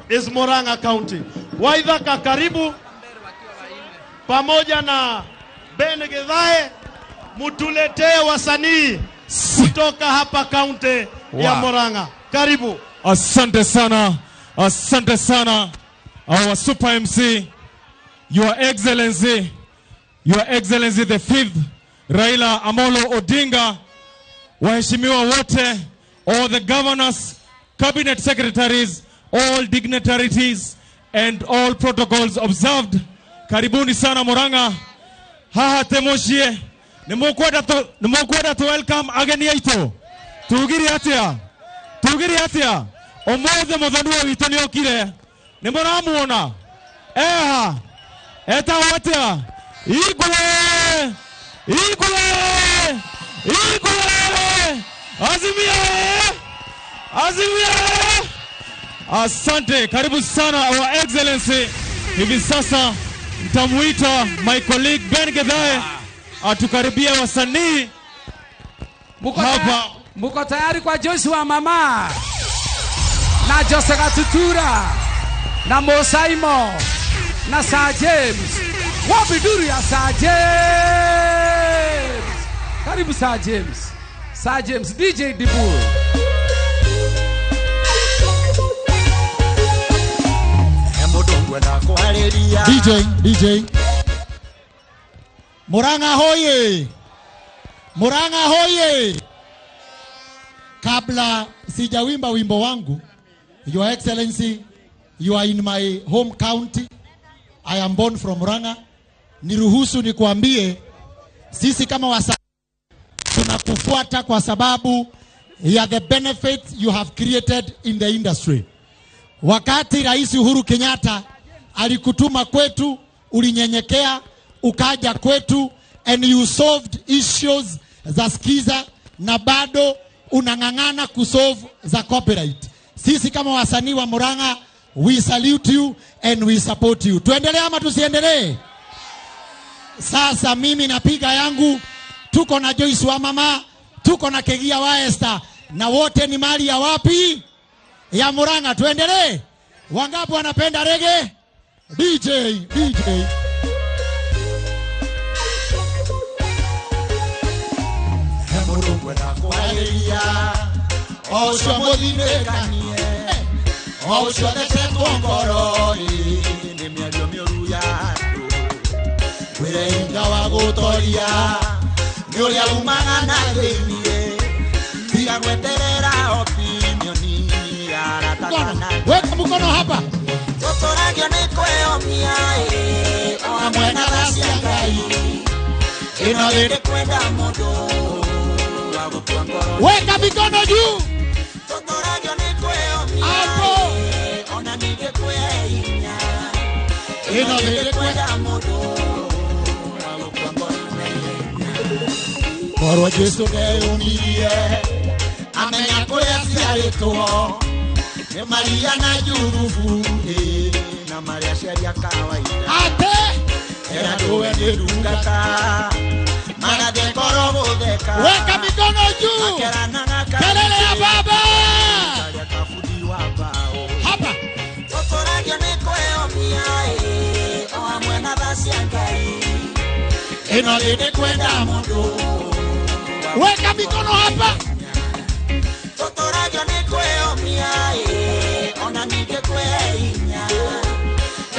is Murang'a County. Waithaka karibu pamoja na Ben Githae, mutuletee wasanii kutoka hapa county ya Murang'a. Karibu. Asante sana. Asante sana. Our super MC, Your Excellency the 5th Raila Amolo Odinga, waheshimiwa wote, all the governors, cabinet secretaries, all dignitaries and all protocols observed. Karibuni sana Murang'a. Haha temoshie. Nimukwenda to welcome ageni aitu. Tugiri atia. Omothe muthanua witu ni okire. Nimuramuona. Eha. Eta watia. Igule. Azimia. Asante. Karibu sana Our Excellency. Hivi sasa nitamuita my colleague Ben Githae atukaribia wasanii hapa. Muko tayari kwa Joyce wa mama na Jose Gatutura na Mo Simon na Sir James? Wapi duru ya Sir James? Karibu Sir James. Sir James, DJ Dibul. DJ Murang'a hoye. Kabla sijawimba wimbo wangu, Your Excellency, you are in my home county. I am born from Murang'a. Niruhusu nikuambie, sisi kama wasanii tunakufuata kwa sababu ya the benefits you have created in the industry. Wakati Rais Uhuru Kenyatta alikutuma kwetu, ulinyenyekea, ukaja kwetu, and you solved issues za skiza, na bado unang'ang'ana kusolve za copyright. Sisi kama wasanii wa Murang'a, we salute you and we support you. Tuendelee ama tusiendelee? Sasa mimi napiga yangu, tuko na Joyce wa mama, tuko na Kegia wa Esther, na wote ni mali ya wapi? Ya Murang'a. Tuendelee. Wangapi wanapenda reggae? DJ. Weka mkono hapa. Weka mikono juu. Hapo. Kwa Yesu umie. Amenya kuria ciarĩtwo nĩ Maria na Jurufu na Maria ciaria kawaida. Ate era tuwe nĩ ndungata magathe koro gutheka. Weka mikono juu. Kelele ya baba. Hapa. Totoragio nĩ kweyomia o amwe na thasi Ngai. Ino nĩ kwenda mũndũ. Weka mikono hapa. Totoragio nĩ kweyomia ona ningĩ kweinya.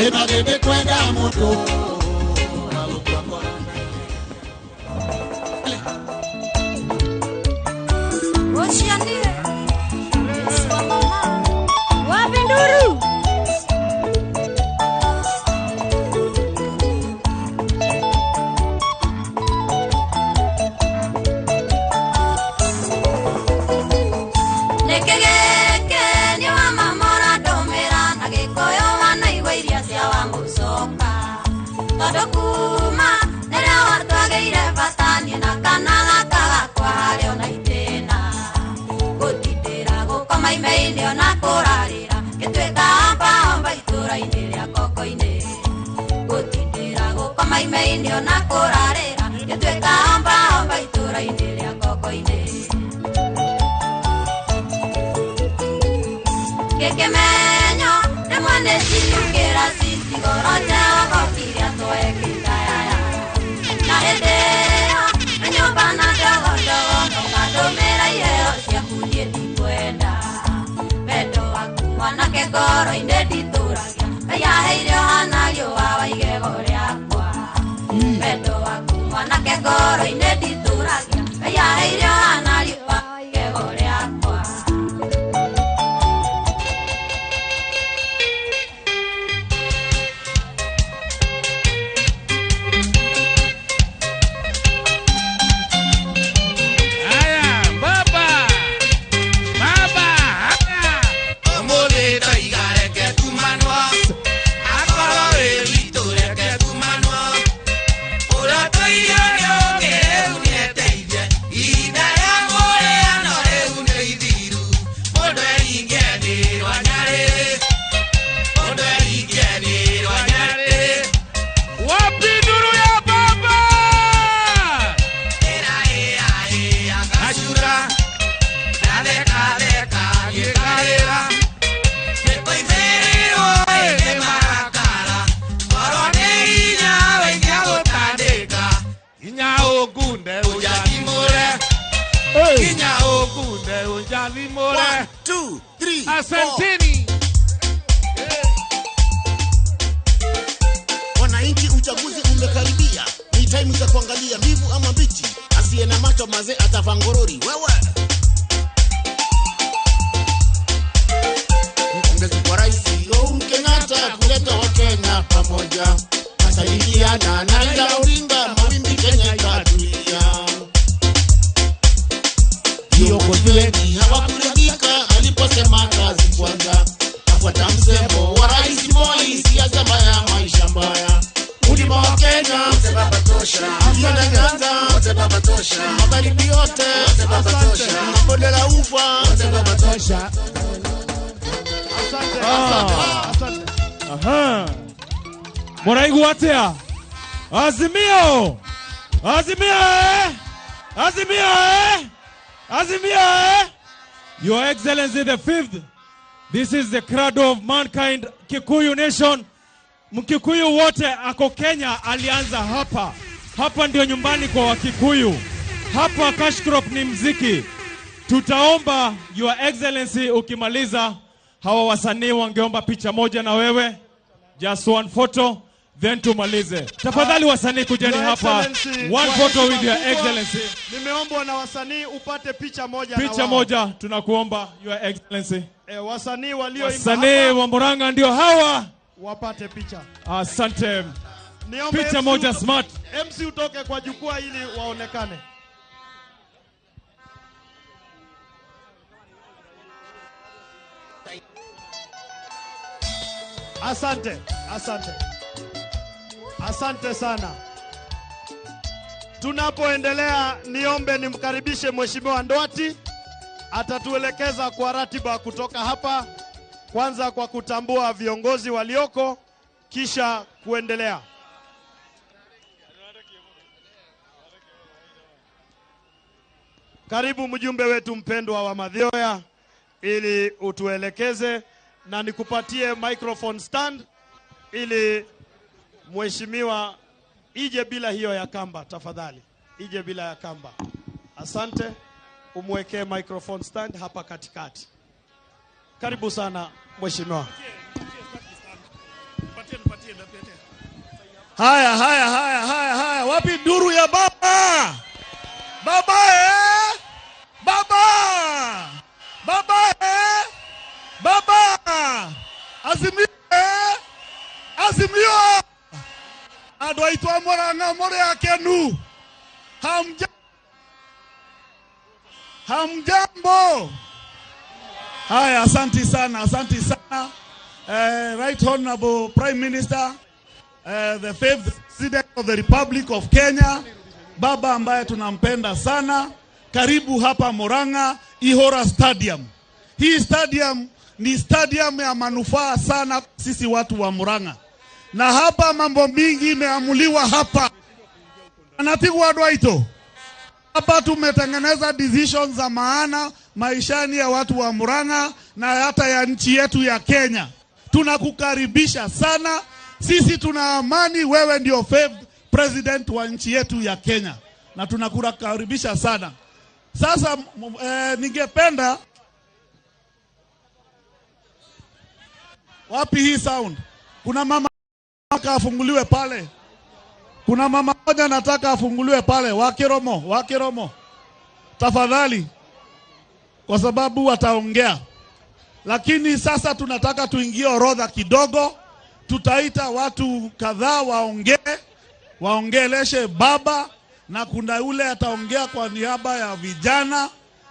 Ino nĩ kwenda mũndũ. Wapinduru. Asanteni. Wananchi, uchaguzi umekaribia. Ni time za kuangalia mbivu ama mbichi. Asiye na macho mazee atavangorori. Wewe ongeza kwa rais Uhuru Kenyatta kuleta Wakenya pamoja. Asaidiana na Raila Odinga, mawimbi Kenya ikatulia. Hiyo wengi hawakuridhika aliposema kazi kwanza. Afuata msemo wa rais Moi, siasa mbaya, maisha mbaya. Huduma wa Kenya wote baba tosha, afya na Nyanza wote baba tosha, magharibi yote wote baba tosha, bonde la ufa wote baba tosha. Asante. Aha. Moraigu watea. Azimio. Your Excellency the Fifth. This is the cradle of mankind, Kikuyu nation. Mkikuyu wote ako Kenya alianza hapa. Hapa ndio nyumbani kwa Wakikuyu. Hapa cash crop ni mziki. Tutaomba Your Excellency ukimaliza hawa wasanii wangeomba picha moja na wewe. Just one photo, then tumalize. Tafadhali wasanii kujeni hapa. One photo with Your Excellency. Nimeombwa na wasanii upate picha moja na wao. Picha moja tunakuomba Your Excellency. Wasanii walioimba wasanii wa Murang'a ndio hawa. Wapate picha. Asante. Niombe Picha moja smart. MC utoke kwa jukwaa ili waonekane. Asante sana. Tunapoendelea, niombe nimkaribishe Mheshimiwa Ndwati. Atatuelekeza kwa ratiba kutoka hapa, kwanza kwa kutambua viongozi walioko, kisha kuendelea. Karibu mjumbe wetu mpendwa wa Mathioya ili utuelekeze, na nikupatie microphone stand ili mheshimiwa ije bila hiyo ya kamba, tafadhali. Ije bila ya kamba. Asante. Umwekee microphone stand hapa katikati. Karibu sana mheshimiwa. Haya. Wapi duru ya baba? Baba! Azimio! Adwaitwa Murang'a more akenu. Hamjambo. Haya, asante sana. Right Honorable Prime Minister, the fifth President of the Republic of Kenya, baba ambaye tunampenda sana, karibu hapa Murang'a Ihora Stadium. Hii stadium ni stadium ya manufaa sana sisi watu wa Murang'a. Na hapa mambo mingi imeamuliwa hapa. Anapigwa Dwaito. Hapa tumetengeneza decisions za maana maishani ya watu wa Murang'a na hata ya nchi yetu ya Kenya. tunakukaribisha sana. Sisi tuna amani, wewe ndio fifth president wa nchi yetu ya Kenya, na tunakukaribisha sana. Sasa ningependa, wapi hii sound? Kuna mama nataka afunguliwe pale. Kuna mama moja nataka afunguliwe pale, Wakiromo. Tafadhali, kwa sababu wataongea. Lakini sasa tunataka tuingie orodha kidogo. Tutaita watu kadhaa waongeleshe baba, na kuna yule ataongea kwa niaba ya vijana.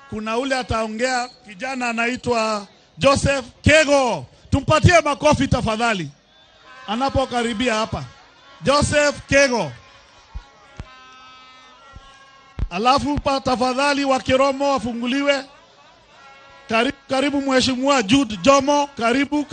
Kuna yule ataongea kijana anaitwa Joseph Kego. Tumpatie makofi tafadhali anapokaribia hapa. Joseph Kego. Alafu tafadhali Wakiromo wafunguliwe. Karibu Mheshimiwa Jude Jomo, karibu.